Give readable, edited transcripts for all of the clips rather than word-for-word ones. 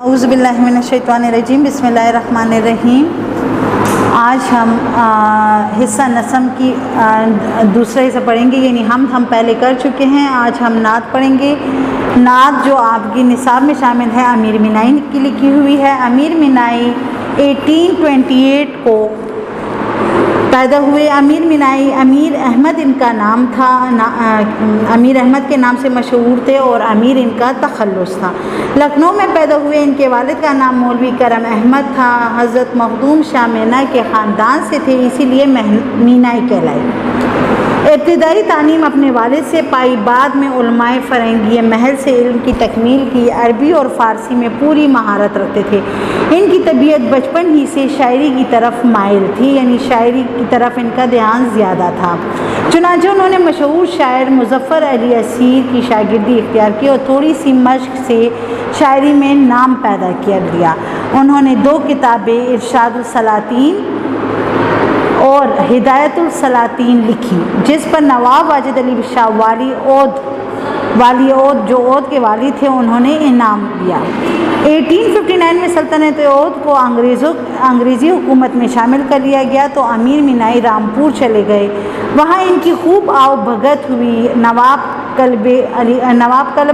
اعوذ باللہ من الشیطان الرجیم، بسم اللہ الرحمن الرحیم۔ آج ہم حصہ نظم کی دوسرا حصہ پڑھیں گے، یعنی ہم پہلے کر چکے ہیں۔ آج ہم نعت پڑھیں گے۔ نعت جو آپ کی نصاب میں شامل ہے امیر مینائی کی لکھی ہوئی ہے۔ امیر مینائی 1828 کو پیدا ہوئے۔ امیر مینائی امیر احمد ان کا نام تھا، امیر احمد کے نام سے مشہور تھے اور امیر ان کا تخلص تھا۔ لکھنؤ میں پیدا ہوئے۔ ان کے والد کا نام مولوی کرم احمد تھا۔ حضرت مخدوم شاہ مینا کے خاندان سے تھے، اسی لیے مینائی کہلائی۔ ابتدائی تعلیم اپنے والد سے پائی، بعد میں علماء فرنگی محل سے علم کی تکمیل کی۔ عربی اور فارسی میں پوری مہارت رکھتے تھے۔ ان کی طبیعت بچپن ہی سے شاعری کی طرف مائل تھی، یعنی شاعری کی طرف ان کا دھیان زیادہ تھا۔ چنانچہ انہوں نے مشہور شاعر مظفر علی اسیر کی شاگردی اختیار کی اور تھوڑی سی مشق سے شاعری میں نام پیدا کر لیا۔ انہوں نے 2 کتابیں ارشاد السلاطین اور ہدایت السلاطین لکھی، جس پر نواب واجد علی شاہ والی عود جو عود کے والی تھے انہوں نے انعام دیا۔ 1859 میں سلطنت عود کو انگریزی حکومت میں شامل کر لیا گیا تو امیر مینائی رامپور چلے گئے۔ وہاں ان کی خوب آؤ بھگت ہوئی۔ نواب کلب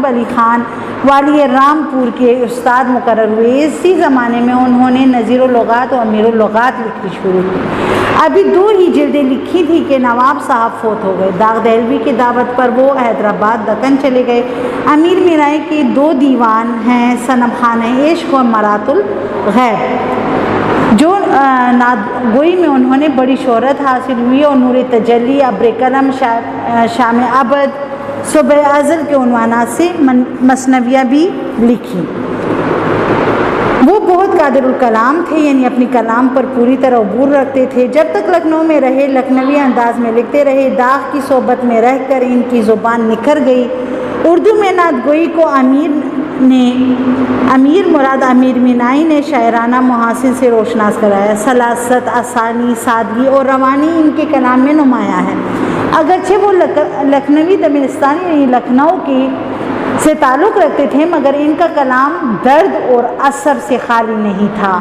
علی خان والی رامپور کے استاد مقرر ہوئے۔ اسی زمانے میں انہوں نے نظیر اللغات اور امیر اللغات لکھنی شروع کی۔ ابھی 2 ہی جلدیں لکھی تھی کہ نواب صاحب فوت ہو گئے۔ داغ دہلوی کی دعوت پر وہ حیدرآباد دکن چلے گئے۔ امیر مینائی کے 2 دیوان ہیں، صنم خانہ عشق اور مرات الغیب، جو نعت گوئی میں انہوں نے بڑی شہرت حاصل ہوئی، اور نور تجلی، ابر کرم، شام ابد، صبح ازل کے عنوانات سے مثنویہ بھی لکھی۔ وہ بہت قادر الکلام تھے، یعنی اپنی کلام پر پوری طرح عبور رکھتے تھے۔ جب تک لکھنؤ میں رہے لکھنوی انداز میں لکھتے رہے۔ داغ کی صحبت میں رہ کر ان کی زبان نکھر گئی۔ اردو میں نعت گوئی کو امیر مراد امیر مینائی نے شاعرانہ محاسن سے روشناس کرایا۔ سلاست، آسانی، سادگی اور روانی ان کے کلام میں نمایاں ہے۔ اگرچہ وہ لکھنوی دبستانی یعنی لکھنؤ کی سے تعلق رکھتے تھے، مگر ان کا کلام درد اور اثر سے خالی نہیں تھا،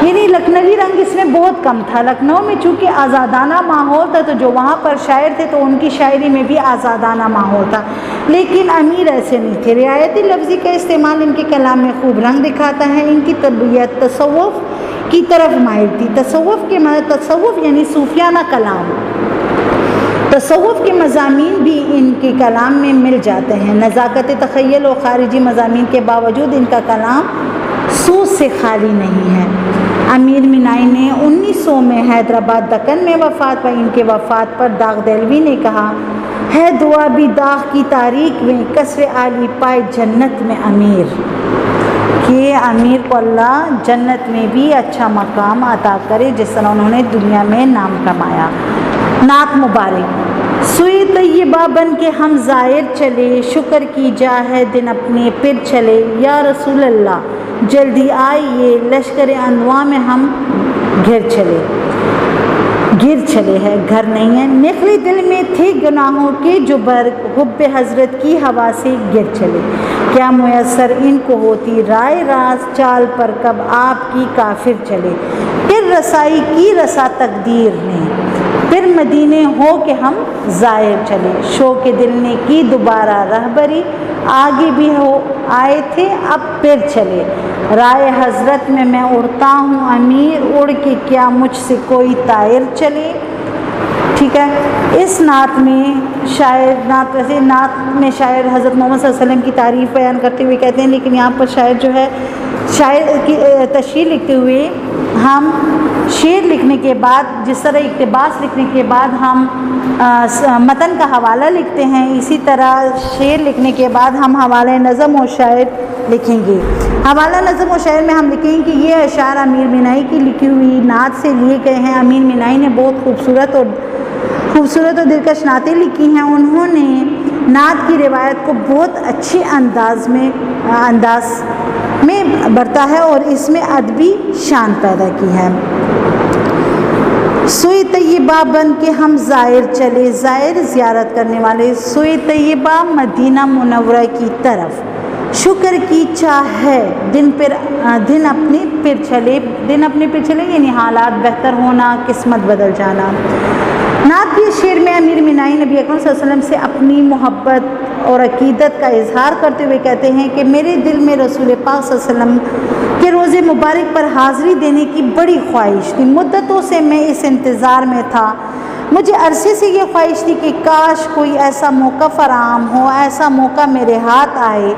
یعنی لکھنوی رنگ اس میں بہت کم تھا۔ لکھنؤ میں چونکہ آزادانہ ماحول تھا تو جو وہاں پر شاعر تھے تو ان کی شاعری میں بھی آزادانہ ماحول تھا، لیکن امیر ایسے نہیں تھے۔ رعایتی لفظی کا استعمال ان کے کلام میں خوب رنگ دکھاتا ہے۔ ان کی طبیعت تصوف کی طرف مائل تھی۔ تصوف یعنی صوفیانہ کلام، تصوف کے مضامین بھی ان کے کلام میں مل جاتے ہیں۔ نزاکت تخیل اور خارجی مضامین کے باوجود ان کا کلام سوز سے خالی نہیں ہے۔ امیر مینائی نے 1900 میں حیدرآباد دکن میں وفات پائی۔ ان کے وفات پر داغ دہلوی نے کہا ہے دعا بھی داغ کی تاریخ میں، قصر عالی پائے جنت میں امیر، کہ امیر کو اللہ جنت میں بھی اچھا مقام عطا کرے جس طرح انہوں نے دنیا میں نام کمایا۔ نعت مبارک۔ سوئی طیبہ بن کے ہم زائر چلے، شکر کی جا ہے دن اپنے پھر چلے، یا رسول اللہ جلدی آئیے، لشکر انواع میں ہم گر چلے ہیں، گھر نہیں ہے۔ نخلی دل میں تھے گناہوں کے جو برگ، حب حضرت کی ہوا سے گر چلے، کیا میسر ان کو ہوتی رائے راست، چال پر کب آپ کی کافر چلے، پھر رسائی کی رسا تقدیر نے، پھر مدینے ہو کہ ہم زائر چلے، شوق دل نے کی دوبارہ رہبری، آگے بھی ہو آئے تھے اب پھر چلے، رائے حضرت میں اڑتا ہوں امیر، اڑ کے کیا مجھ سے کوئی طائر چلے۔ ٹھیک ہے۔ اس نعت میں شاعر حضرت محمد صلی اللہ علیہ وسلم کی تعریف بیان کرتے ہوئے کہتے ہیں، لیکن یہاں پر شاعر کی تشریح لکھتے ہوئے ہم شعر لکھنے کے بعد جس طرح اقتباس لکھنے کے بعد ہم متن کا حوالہ لکھتے ہیں، اسی طرح شعر لکھنے کے بعد ہم حوالہ نظم و شاعر لکھیں گے۔ حوالہ نظم و شاعر میں ہم لکھیں گے کہ یہ اشعار امیر مینائی کی لکھی ہوئی نعت سے لیے گئے ہیں۔ امیر مینائی نے بہت خوبصورت اور دلکش نعتیں لکھی ہیں۔ انہوں نے نعت کی روایت کو بہت اچھے انداز میں برتا ہے اور اس میں ادبی شان پیدا کی ہے۔ سوئے طیبہ بن کے ہم زائر چلے، زائر زیارت کرنے والے، سوئے طیبہ مدینہ منورہ کی طرف، شکر کی چاہ ہے دن اپنے پھر چلے یعنی حالات بہتر ہونا، قسمت بدل جانا۔ نعت کے شعر میں امیر مینائی نبی اکرم صلی اللہ علیہ وسلم سے اپنی محبت اور عقیدت کا اظہار کرتے ہوئے کہتے ہیں کہ میرے دل میں رسول پاک صلی اللہ علیہ وسلم کے روزے مبارک پر حاضری دینے کی بڑی خواہش تھی، مدتوں سے میں اس انتظار میں تھا، مجھے عرصے سے یہ خواہش تھی کہ کاش کوئی ایسا موقع فراہم ہو، ایسا موقع میرے ہاتھ آئے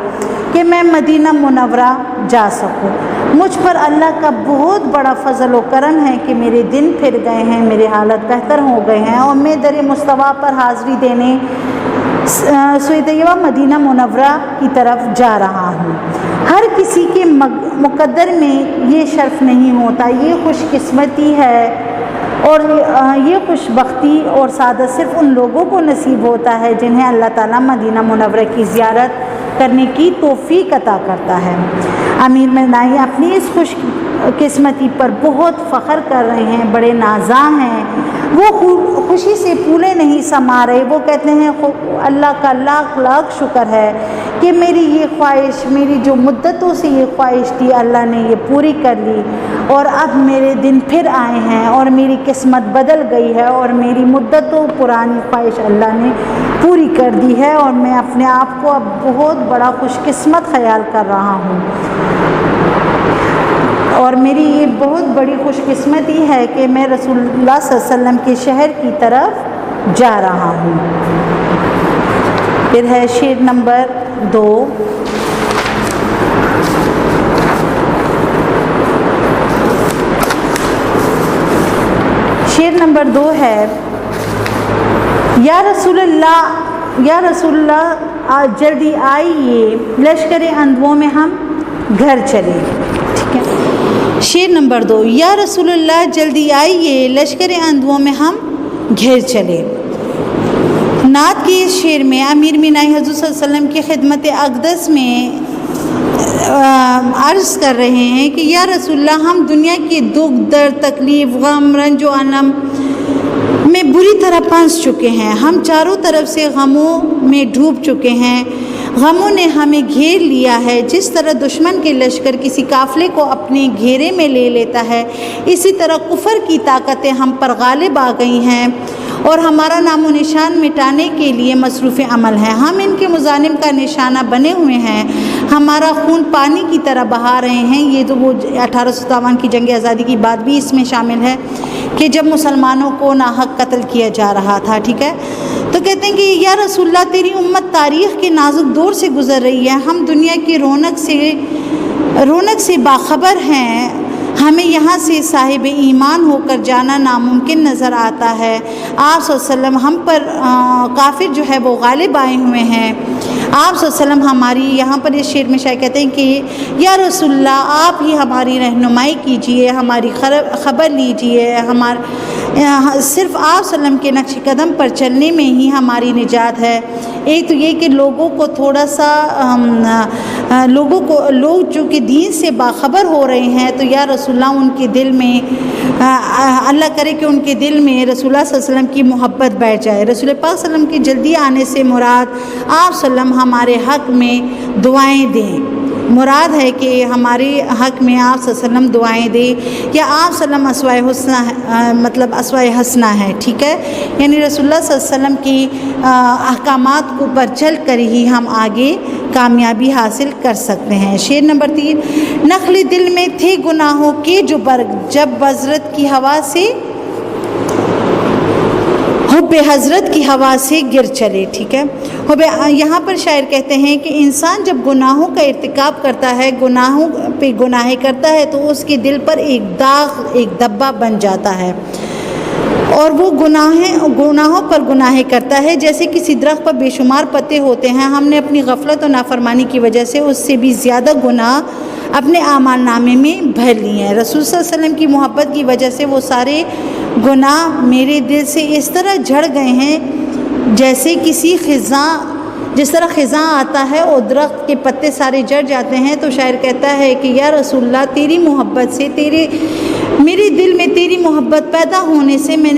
کہ میں مدینہ منورہ جا سکوں۔ مجھ پر اللہ کا بہت بڑا فضل و کرم ہے کہ میرے دن پھر گئے ہیں، میرے حالت بہتر ہو گئے ہیں اور میں در مصطفیٰ پر حاضری دینے سوئے طیبہ مدینہ منورہ کی طرف جا رہا ہوں۔ ہر کسی کے مقدر میں یہ شرف نہیں ہوتا، یہ خوش قسمتی ہے اور یہ خوش بختی اور سعادت صرف ان لوگوں کو نصیب ہوتا ہے جنہیں اللہ تعالیٰ مدینہ منورہ کی زیارت کرنے کی توفیق عطا کرتا ہے۔ امیر مینائی اپنی اس خوش قسمتی پر بہت فخر کر رہے ہیں، بڑے نازاں ہیں، وہ خوشی سے پھولے نہیں سما رہے۔ وہ کہتے ہیں اللہ کا لاکھ لاکھ شکر ہے کہ میری یہ خواہش، میری جو مدتوں سے یہ خواہش تھی، اللہ نے یہ پوری کر لی اور اب میرے دن پھر آئے ہیں اور میری قسمت بدل گئی ہے اور میری مدتوں پرانی خواہش اللہ نے پوری کر دی ہے اور میں اپنے آپ کو اب بہت بڑا خوش قسمت خیال کر رہا ہوں اور میری یہ بہت بڑی خوش قسمتی ہے کہ میں رسول اللہ صلی اللہ علیہ وسلم کے شہر کی طرف جا رہا ہوں۔ پھر ہے شعر نمبر 2۔ شعر نمبر 2 ہے، یا رسول اللہ جلدی آئیے لشکر اندووں میں ہم گھر چلے۔ ٹھیک ہے، شعر نمبر 2، یا رسول اللہ جلدی آئیے لشکر اندووں میں ہم گھر چلے۔ نعت کے اس شعر میں امیر مینائی حضور صلی اللہ علیہ وسلم کی خدمت اقدس میں عرض کر رہے ہیں کہ یا رسول اللہ، ہم دنیا کی دکھ درد تکلیف غم رنج و الم میں بری طرح پھنس چکے ہیں، ہم چاروں طرف سے غموں میں ڈوب چکے ہیں، غموں نے ہمیں گھیر لیا ہے۔ جس طرح دشمن کے لشکر کسی قافلے کو اپنے گھیرے میں لے لیتا ہے، اسی طرح کفر کی طاقتیں ہم پر غالب آ گئی ہیں اور ہمارا نام و نشان مٹانے کے لیے مصروف عمل ہیں۔ ہم ان کے مظالم کا نشانہ بنے ہوئے ہیں، ہمارا خون پانی کی طرح بہا رہے ہیں۔ یہ تو وہ 1857 کی جنگ آزادی کی بات بھی اس میں شامل ہے کہ جب مسلمانوں کو ناحق قتل کیا جا رہا تھا۔ ٹھیک ہے، تو کہتے ہیں کہ یا رسول اللہ، تیری امت تاریخ کے نازک دور سے گزر رہی ہے، ہم دنیا کی رونق سے باخبر ہیں، ہمیں یہاں سے صاحب ایمان ہو کر جانا ناممکن نظر آتا ہے۔ آپ صلی اللہ علیہ وسلم ہم پر کافر جو ہے وہ غالب آئے ہوئے ہیں۔ آپ صلی اللہ علیہ وسلم ہماری، یہاں پر اس شعر میں شاید کہتے ہیں کہ یا رسول اللہ، آپ ہی ہماری رہنمائی کیجئے، ہماری خبر لیجئے، صرف آپ صلی اللہ علیہ وسلم کے نقش قدم پر چلنے میں ہی ہماری نجات ہے۔ ایک تو یہ کہ لوگوں کو تھوڑا سا لوگ جو کہ دین سے باخبر ہو رہے ہیں، تو یا رسول اللہ ان کے دل میں اللہ کرے کہ ان کے دل میں رسول اللہ صلی اللہ علیہ وسلم کی محبت بیٹھ جائے۔ رسول پاک صلی اللہ علیہ وسلم کی جلدی آنے سے مراد آپ صلی اللہ علیہ وسلم ہمارے حق میں دعائیں دیں، مراد ہے کہ ہمارے حق میں آپ صلی اللہ علیہ وسلم دعائیں دیں، یا آپ صلی اللہ علیہ وسلم اسوائے حسنہ ہے۔ ٹھیک ہے، یعنی رسول اللہ صلی اللہ علیہ وسلم کی احکامات کو پر چل کر ہی ہم آگے کامیابی حاصل کر سکتے ہیں۔ شعر نمبر 3، نخل دل میں تھے گناہوں کے جو برگ، جب حضرت کی ہوا سے حب حضرت کی ہوا سے گر چلے۔ ٹھیک ہے، یہاں پر شاعر کہتے ہیں کہ انسان جب گناہوں کا ارتکاب کرتا ہے، گناہوں پہ گناہیں کرتا ہے، تو اس کے دل پر ایک داغ، ایک دبا بن جاتا ہے اور وہ گناہوں پر گناہیں کرتا ہے۔ جیسے کسی درخت پر بے شمار پتے ہوتے ہیں، ہم نے اپنی غفلت و نافرمانی کی وجہ سے اس سے بھی زیادہ گناہ اپنے اعمال نامے میں بھر لیے ہیں۔ رسول صلی اللہ علیہ وسلم کی محبت کی وجہ سے وہ سارے گناہ میرے دل سے اس طرح جھڑ گئے ہیں جیسے جس طرح خزاں آتا ہے اور درخت کے پتے سارے جڑ جاتے ہیں۔ تو شاعر کہتا ہے کہ یا رسول اللہ، تیری محبت سے، تیرے میرے دل میں تیری محبت پیدا ہونے سے میں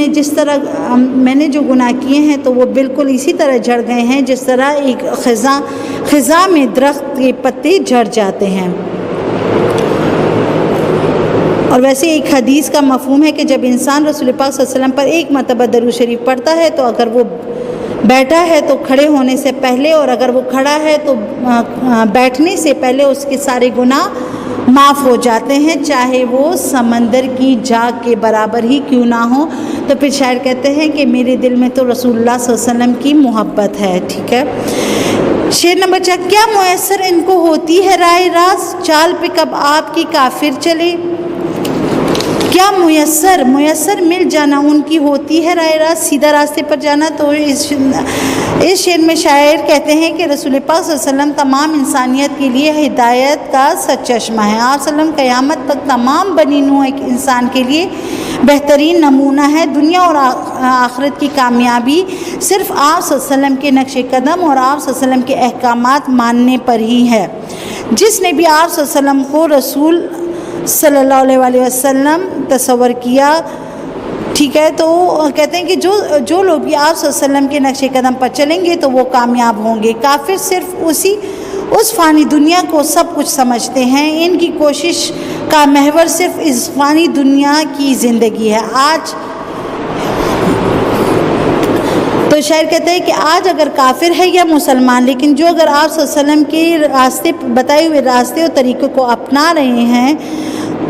نے جو گناہ کیے ہیں تو وہ بالکل اسی طرح جھڑ گئے ہیں جس طرح ایک خزاں میں درخت کے پتے جھڑ جاتے ہیں۔ اور ویسے ایک حدیث کا مفہوم ہے کہ جب انسان رسول پاک صلی اللہ علیہ وسلم پر ایک مرتبہ درود شریف پڑھتا ہے تو اگر وہ بیٹھا ہے تو کھڑے ہونے سے پہلے، اور اگر وہ کھڑا ہے تو بیٹھنے سے پہلے اس کے سارے گناہ معاف ہو جاتے ہیں، چاہے وہ سمندر کی جھاگ کے برابر ہی کیوں نہ ہو۔ تو پھر شاعر کہتے ہیں کہ میرے دل میں تو رسول اللہ صلی اللہ علیہ وسلم کی محبت ہے۔ ٹھیک ہے، شعر نمبر 4، کیا میسر ان کو ہوتی ہے رائے راست، چال پہ کب آپ کی کافر چلے۔ کیا میسر مل جانا ان کی ہوتی ہے رائے راست، سیدھا راستے پر جانا۔ تو اس شعر میں شاعر کہتے ہیں کہ رسول پاک صلی اللہ علیہ وسلم تمام انسانیت کے لیے ہدایت کا سچشمہ ہے۔ آپ صلی اللہ علیہ وسلم قیامت تک تمام بنی نوع انسان کے لیے بہترین نمونہ ہے۔ دنیا اور آخرت کی کامیابی صرف آپ صلی اللہ علیہ وسلم کے نقش قدم اور آپ صلی اللہ علیہ وسلم کے احکامات ماننے پر ہی ہے۔ جس نے بھی آپ صلی اللہ علیہ وسلم کو رسول صلی اللہ علیہ وسلم تصور کیا، ٹھیک ہے، تو کہتے ہیں کہ جو لوگ بھی آپ صلی اللہ علیہ وسلم کے نقش قدم پر چلیں گے تو وہ کامیاب ہوں گے۔ کافر صرف اس فانی دنیا کو سب کچھ سمجھتے ہیں، ان کی کوشش کا محور صرف اس فانی دنیا کی زندگی ہے۔ آج تو شاعر کہتے ہیں کہ آج اگر کافر ہے یا مسلمان، لیکن جو اگر آپ صلی اللہ علیہ وسلم کے راستے بتائے ہوئے راستے اور طریقوں کو اپنا رہے ہیں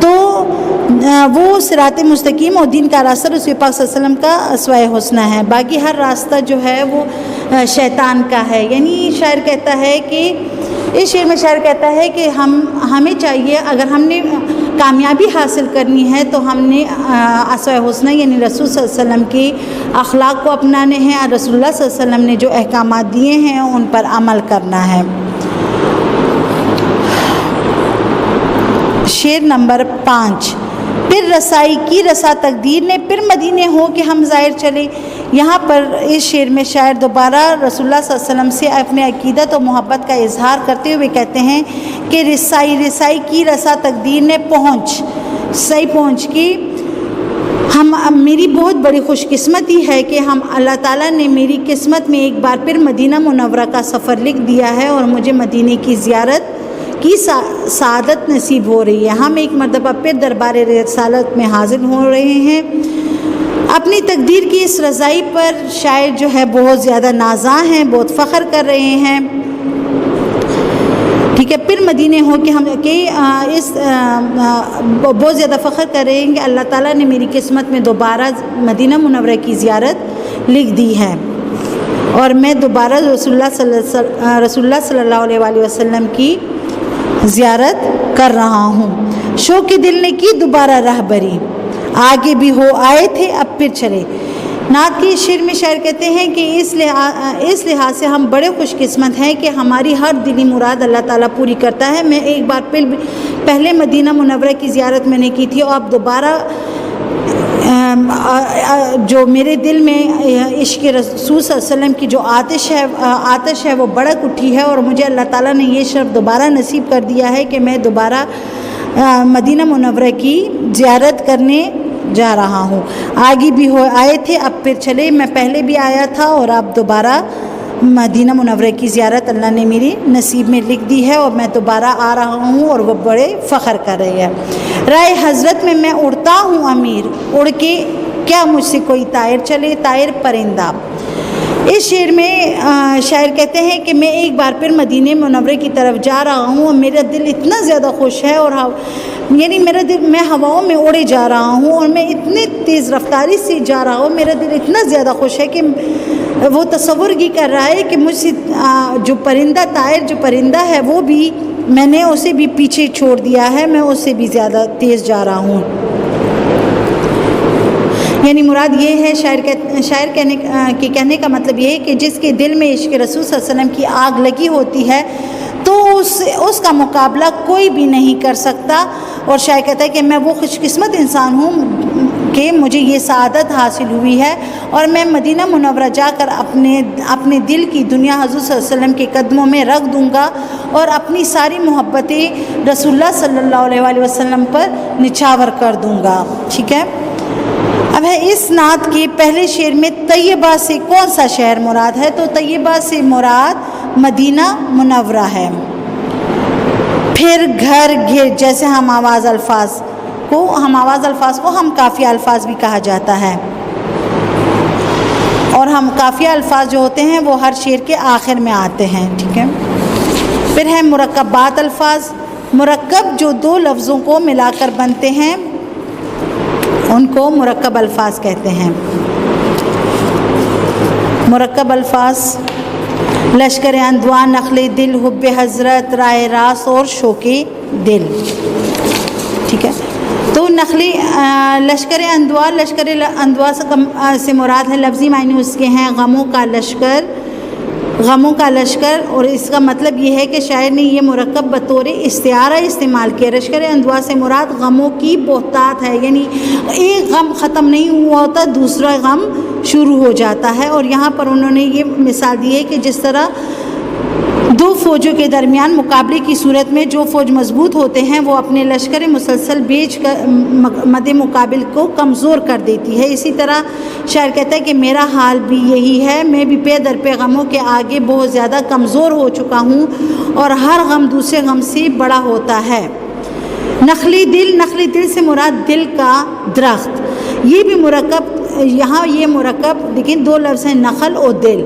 تو وہ صراط مستقیم اور دین کا راستہ رسول پاک صلی اللہ علیہ وسلم کا اسوۂ حسنہ ہے۔ باقی ہر راستہ جو ہے وہ شیطان کا ہے۔ یعنی شاعر کہتا ہے کہ اس شعر میں شاعر کہتا ہے کہ ہمیں چاہیے، اگر ہم نے کامیابی حاصل کرنی ہے تو ہم نے اسوۂ حسنہ یعنی رسول صلی اللہ علیہ وسلم کے اخلاق کو اپنانے ہیں، اور رسول اللہ صلی اللہ علیہ وسلم نے جو احکامات دیے ہیں ان پر عمل کرنا ہے۔ شعر نمبر 5، پھر رسائی کی رسا تقدیر نے، پھر مدینے ہو کہ ہم ظاہر چلے۔ یہاں پر اس شعر میں شاعر دوبارہ رسول اللہ صلی اللہ علیہ وسلم سے اپنے عقیدت و محبت کا اظہار کرتے ہوئے کہتے ہیں کہ رسائی کی رسا تقدیر نے پہنچ کی میری بہت بڑی خوش قسمتی ہے کہ اللہ تعالیٰ نے میری قسمت میں ایک بار پھر مدینہ منورہ کا سفر لکھ دیا ہے اور مجھے مدینے کی زیارت کی سعادت نصیب ہو رہی ہے۔ ہم ایک مرتبہ پھر دربار رسالت میں حاضر ہو رہے ہیں۔ اپنی تقدیر کی اس رضائی پر شاعر جو ہے بہت زیادہ نازاں ہیں، بہت فخر کر رہے ہیں، ٹھیک ہے۔ پھر مدینے ہو کہ بہت زیادہ فخر کر رہے ہیں کہ اللہ تعالیٰ نے میری قسمت میں دوبارہ مدینہ منورہ کی زیارت لکھ دی ہے اور میں دوبارہ رسول اللہ صلی اللہ علیہ وسلم کی زیارت کر رہا ہوں۔ شوق دل نے کی دوبارہ راہبری، آگے بھی ہو آئے تھے اب پھر چلے۔ نعت کے شعر میں شاعر کہتے ہیں کہ اس لحاظ سے ہم بڑے خوش قسمت ہیں کہ ہماری ہر دلی مراد اللہ تعالیٰ پوری کرتا ہے۔ میں ایک بار پہلے مدینہ منورہ کی زیارت میں نے کی تھی، اور اب دوبارہ جو میرے دل میں عشق رسول صلی اللہ علیہ وسلم کی جو آتش ہے وہ بڑک اٹھی ہے، اور مجھے اللہ تعالیٰ نے یہ شرف دوبارہ نصیب کر دیا ہے کہ میں دوبارہ مدینہ منورہ کی زیارت کرنے جا رہا ہوں۔ آگے بھی ہو آئے تھے اب پھر چلے، میں پہلے بھی آیا تھا اور اب دوبارہ مدینہ منورہ کی زیارت اللہ نے میری نصیب میں لکھ دی ہے اور میں دوبارہ آ رہا ہوں، اور وہ بڑے فخر کر رہے ہیں۔ رائے حضرت میں میں اڑتا ہوں امیر، اڑ کے کیا مجھ سے کوئی طائر چلے، طائر پرندہ۔ اس شعر میں شاعر کہتے ہیں کہ میں ایک بار پھر مدینہ منورہ کی طرف جا رہا ہوں اور میرا دل اتنا زیادہ خوش ہے، اور یعنی میرا دل، میں ہواؤں میں اڑے جا رہا ہوں اور میں اتنی تیز رفتاری سے جا رہا ہوں، میرا دل اتنا زیادہ خوش ہے کہ وہ تصور کی کر رہا ہے کہ مجھ سے جو پرندہ ہے وہ بھی میں نے اسے بھی پیچھے چھوڑ دیا ہے، میں اس سے بھی زیادہ تیز جا رہا ہوں۔ یعنی مراد یہ ہے، شاعر کہنے کا مطلب یہ ہے کہ جس کے دل میں عشق رسول صلی اللہ علیہ وسلم کی آگ لگی ہوتی ہے تو اس کا مقابلہ کوئی بھی نہیں کر سکتا۔ اور شاعر کہتا ہے کہ میں وہ خوش قسمت انسان ہوں کہ مجھے یہ سعادت حاصل ہوئی ہے اور میں مدینہ منورہ جا کر اپنے دل کی دنیا حضور صلی اللہ علیہ وسلم کے قدموں میں رکھ دوں گا اور اپنی ساری محبتیں رسول اللہ صلی اللہ علیہ وآلہ وسلم پر نچھاور کر دوں گا. ٹھیک ہے. اب ہے اس نعت کے پہلے شعر میں طیبہ سے کون سا شہر مراد ہے؟ تو طیبہ سے مراد مدینہ منورہ ہے. پھر گھر گھر، جیسے ہم آواز الفاظ کو ہم قافیہ الفاظ بھی کہا جاتا ہے، اور ہم قافیہ الفاظ جو ہوتے ہیں وہ ہر شعر کے آخر میں آتے ہیں. ٹھیک ہے. پھر ہے مرکبات الفاظ. مرکب جو دو لفظوں کو ملا کر بنتے ہیں ان کو مرکب الفاظ کہتے ہیں. مرکب الفاظ لشکر اندوا، نخل دل، حب حضرت، رائے راس اور شوق دل. ٹھیک ہے. تو لشکر اندوا سے مراد ہے، لفظی معنی اس کے ہیں غموں کا لشکر، اور اس کا مطلب یہ ہے کہ شاعر نے یہ مرکب بطور استعارہ استعمال کیا. لشکر اندوا سے مراد غموں کی بہتات ہے، یعنی ایک غم ختم نہیں ہوا ہوتا دوسرا غم شروع ہو جاتا ہے. اور یہاں پر انہوں نے یہ مثال دی ہے کہ جس طرح دو فوجوں کے درمیان مقابلے کی صورت میں جو فوج مضبوط ہوتے ہیں وہ اپنے لشکر مسلسل بھیج کر مد مقابل کو کمزور کر دیتی ہے، اسی طرح شاعر کہتا ہے کہ میرا حال بھی یہی ہے، میں بھی پے در پے غموں کے آگے بہت زیادہ کمزور ہو چکا ہوں اور ہر غم دوسرے غم سے بڑا ہوتا ہے. نخلی دل سے مراد دل کا درخت. یہ بھی مرکب، یہاں یہ مرکب لیکن دو لفظ ہیں، نخل اور دل،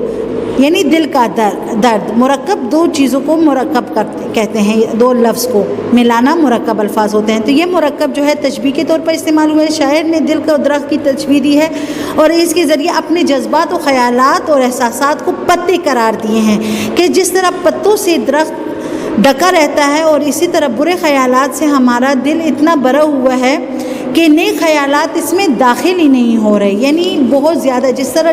یعنی دل کا درد. مرکب دو چیزوں کو مرکب کہتے ہیں، دو لفظ کو ملانا مرکب الفاظ ہوتے ہیں. تو یہ مرکب جو ہے تشبیہ کے طور پر استعمال ہوئے. شاعر نے دل کا درخت کی تشبیہ دی ہے اور اس کے ذریعے اپنے جذبات و خیالات اور احساسات کو پتے قرار دیے ہیں کہ جس طرح پتوں سے درخت ڈھکا رہتا ہے اور اسی طرح برے خیالات سے ہمارا دل اتنا بھرا ہوا ہے کہ نیک خیالات اس میں داخل ہی نہیں ہو رہے. یعنی بہت زیادہ جس طرح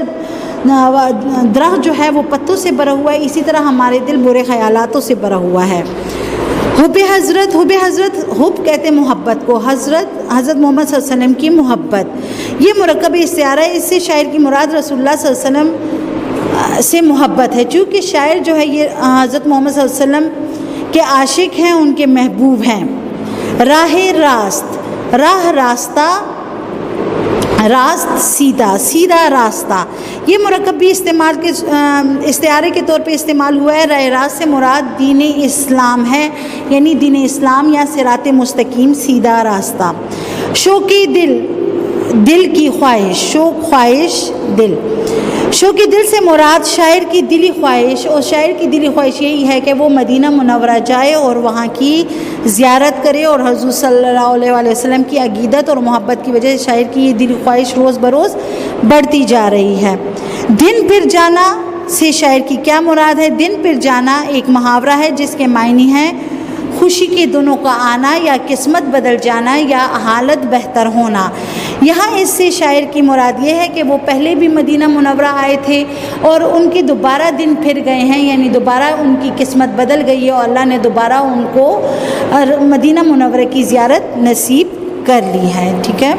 درخت جو ہے وہ پتوں سے بھرا ہوا ہے، اسی طرح ہمارے دل برے خیالاتوں سے بھرا ہوا ہے. حب حضرت حب کہتے ہیں محبت کو، حضرت محمد صلی اللہ علیہ وسلم کی محبت. یہ مرکب استعارہ ہے، اس سے شاعر کی مراد رسول اللہ صلی اللہ علیہ وسلم سے محبت ہے. چونکہ شاعر جو ہے یہ حضرت محمد صلی اللہ علیہ وسلم کے عاشق ہیں، ان کے محبوب ہیں. راست سیدھا راستہ. یہ مرکب بھی استعارے کے طور پہ استعمال ہوا ہے. راہ راست سے مراد دین اسلام ہے، یعنی دین اسلام یا صراط مستقیم، سیدھا راستہ. شوق دل کی خواہش، شوق دل سے مراد شاعر کی دلی خواہش، اور شاعر کی دلی خواہش یہی ہے کہ وہ مدینہ منورہ جائے اور وہاں کی زیارت کرے، اور حضور صلی اللہ علیہ وآلہ وسلم کی عقیدت اور محبت کی وجہ سے شاعر کی یہ دلی خواہش روز بروز بڑھتی جا رہی ہے. دن پھر جانا سے شاعر کی کیا مراد ہے؟ دن پھر جانا ایک محاورہ ہے جس کے معنی ہیں خوشی کے دنوں کا آنا، یا قسمت بدل جانا، یا حالت بہتر ہونا. یہاں اس سے شاعر کی مراد یہ ہے کہ وہ پہلے بھی مدینہ منورہ آئے تھے اور ان کے دوبارہ دن پھر گئے ہیں، یعنی دوبارہ ان کی قسمت بدل گئی ہے اور اللہ نے دوبارہ ان کو مدینہ منورہ کی زیارت نصیب کر لی ہے. ٹھیک ہے.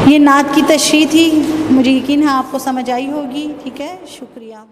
یہ نعت کی تشریح تھی، مجھے یقین ہے آپ کو سمجھ آئی ہوگی. ٹھیک ہے، شکریہ.